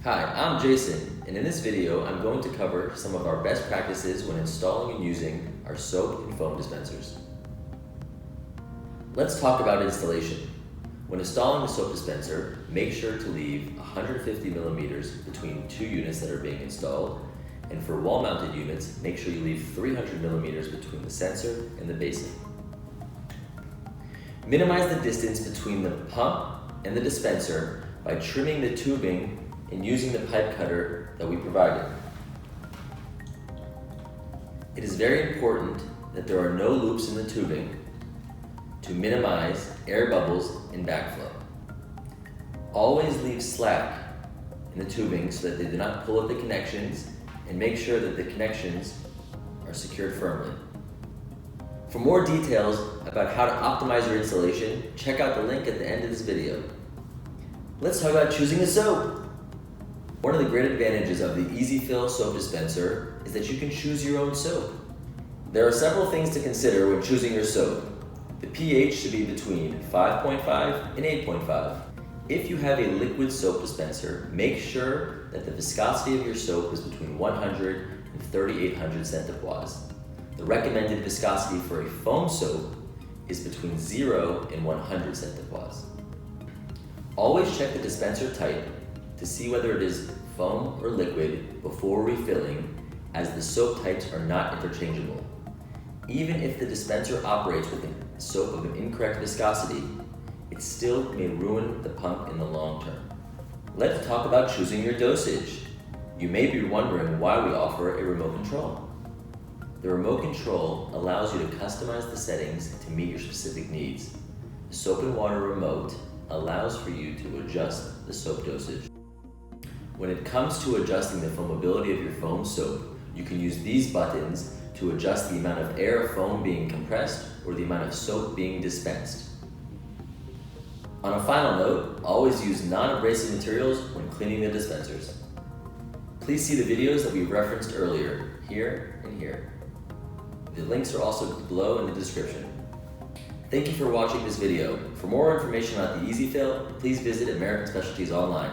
Hi, I'm Jason, and in this video I'm going to cover some of our best practices when installing and using our soap and foam dispensers. Let's talk about installation. When installing the soap dispenser, make sure to leave 150 millimeters between two units that are being installed, and for wall-mounted units, make sure you leave 300 millimeters between the sensor and the basin. Minimize the distance between the pump and the dispenser by trimming the tubing and using the pipe cutter that we provided. It is very important that there are no loops in the tubing to minimize air bubbles and backflow. Always leave slack in the tubing so that they do not pull at the connections, and make sure that the connections are secured firmly. For more details about how to optimize your installation, check out the link at the end of this video. Let's talk about choosing a soap. One of the great advantages of the Easy Fill soap dispenser is that you can choose your own soap. There are several things to consider when choosing your soap. The pH should be between 5.5 and 8.5. If you have a liquid soap dispenser, make sure that the viscosity of your soap is between 100 and 3,800 centipoise. The recommended viscosity for a foam soap is between 0 and 100 centipoise. Always check the dispenser type to see whether it is foam or liquid before refilling, as the soap types are not interchangeable. Even if the dispenser operates with a soap of an incorrect viscosity, it still may ruin the pump in the long term. Let's talk about choosing your dosage. You may be wondering why we offer a remote control. The remote control allows you to customize the settings to meet your specific needs. The soap and water remote allows for you to adjust the soap dosage. When it comes to adjusting the foamability of your foam soap, you can use these buttons to adjust the amount of air or foam being compressed or the amount of soap being dispensed. On a final note, always use non-abrasive materials when cleaning the dispensers. Please see the videos that we referenced earlier, here and here. The links are also below in the description. Thank you for watching this video. For more information about the Easy Fill, please visit American Specialties online.